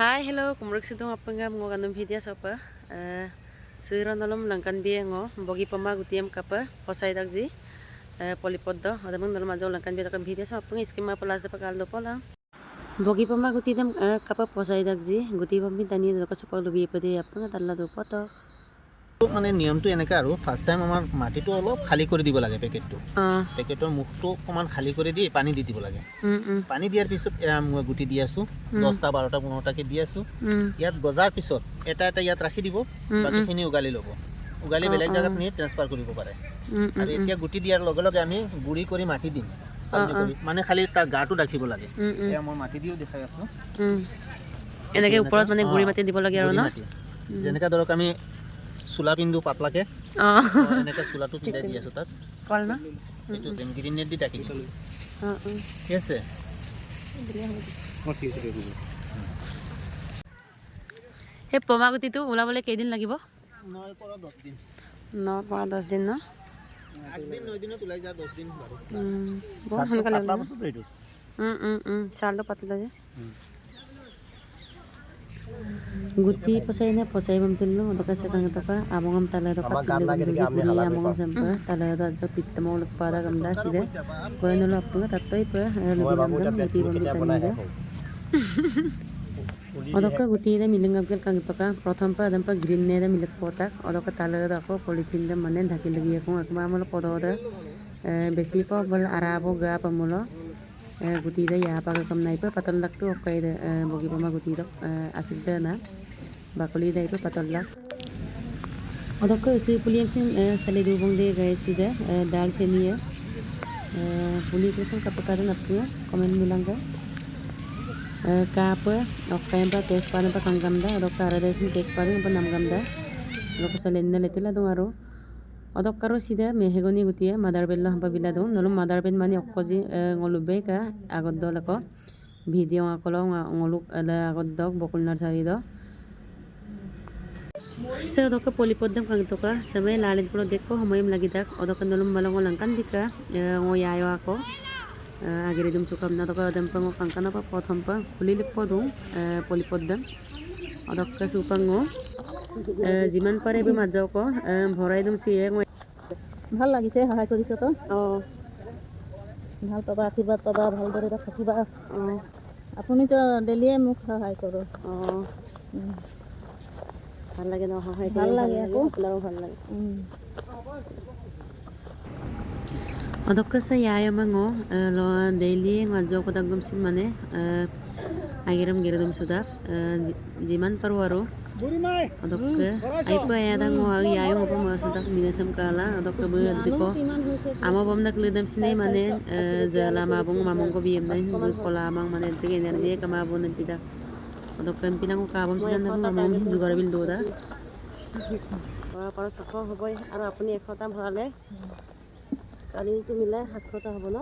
Hai, hello, kumuruk situ apa enggak mau kandung video siapa? Seiran dalam langkan biaya ngo, bagi pema gutiam kapa, posai takji, polipod do, ada mung dalam aja langkan biaya takkan video siapa? Skema pelas dapat kaldo pola. Bagi pema gutiam kapa posai takji, guti pemi tani do kasupal lebih pada apa enggak talla do poto. মানে নিয়মটো এনেকা আৰু first time আমাৰ মাটিটো অলপ খালি কৰি দিব লাগে পেকেটৰ মুখটো অকমান খালি কৰি দি পানী দি দিব লাগে পানী দিয়াৰ পিছত মই গুটি দি আছো 10টা 12টা 15টা কে দি আছো ইয়াত গজাৰ পিছত এটা এটা ইয়াত ৰাখি দিব বাকিখিনি উগালি ল'ব উগালি বেলেগ জাগাত নি ট্ৰান্সফাৰ কৰিব পাৰে আৰু এতিয়া গুটি দিয়াৰ লগে লগে আমি গুড়ি কৰি মাটি দিম সামনে কৰি মানে খালি তাৰ গাটো ৰাখিব লাগে এয়া মই মাটি দিও দেখাই আছো এনেকে ওপৰত মানে গুড়ি মাটি দিব লাগে আৰু ন যেনেকা ধৰক আমি সুলা পিন্দু পাতলাকে এনেকা সুলাটো পিন্দাই দি আছো তাত কল না এটো গ্ৰীণ নেট দি টাকি ঠিক আছে হে পমাগুটিটো ওলাবলৈ কেইদিন লাগিব 9 পৰা 10 দিন 9 পৰা 10 দিন ন 8 দিন 9 দিনত ওলাই যা 10 দিন বাৰু বহুত সোনকালে পাতলা বস্তু এইটো চালটো পাতলা যে guti posai na posai mamtillo doka sakang toka amongam tala doka tillu guri amongam sampa tala do aja pitamo luk pada gamda sida kono lo appu tattoi pa lebih lamdam guti pambitani da odoka guti da milingam kel kang toka prothom pa adam pa green ne da milak potak odoka tala da ko polythene da mane dhaki lagi aku akma amol podo da besi ko bal arabo ga pamulo guti da ya pa kam nai pa patol lak tu okai da bogi pama guti da asik da na bakuli da ipa patol lak odok si puliam sin sale du bong de gai si da dal se ni puli ke sang kapakar na pu komen bilang ga ka pa okai pa tes pa na pa kangam da odok ara da sin tes pa pa nam gam da odok sale na letila do aro odok karo sida mehegoni gutia mother bello hamba bilado nolum mother ben mani okkoji ngolube ka agod dolako video akolo ngoluk ada agod dog bokul nursery do se odok polipoddam kang toka samay lalin pulo dekko homoyim lagi dak odok nolum balong langkan bika ngoyayo ako agere dum sukam na toka odam pango kangkana pa prothom pa khulilik podung polipoddam odok ka supango যিমান পাৰে বে মাজও কো ভৰাই দম চিয়ে ভাল লাগিছে সহায় কৰিছ তো ভাল পাবা আশীৰ্বাদ পাবা ভালদৰে থাকিবা আপুনি তো ডেলিয়ে মোক সহায় কৰক ভাল লাগে ন সহায় ভাল লাগে আকৌ ভাল লাগে odokka sa yaya mango lo daily ngajo ko dagdum sin mane agiram giradum suda jiman paru aro odokka aipa ya dango yayo mo pa suda minasam kala odokka be diko amo bom dak ledam sine mane jala mabung mamong ko biyem nai kola amang mane tige energy kama bon tida odokka pinang ka bom sidan na mamong jugar bil doda para sakho hoboi aru apuni ekhota bharale কালি তো মিলাই 700টা হ'ব ন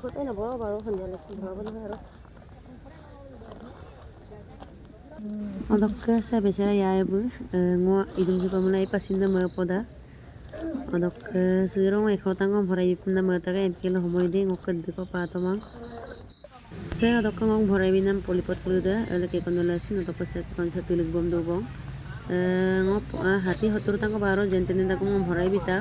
100টাই নব বাৰু সন্ধিয়ালৈ ধৰব নহয় আৰু odokka sa besara yaibu ngo idum ju pamulai pasinda ma poda odokka sirong 100টা ngo bhorai pinda ma taga enkelo homoy de ngo kad ko pa tomang se odokka ngo bhorai binam polipot puluda eleke konola sin odokka sa kon sa tulig bom do bong ngo hati 70টা ngo baro jentene da ngo bhorai bita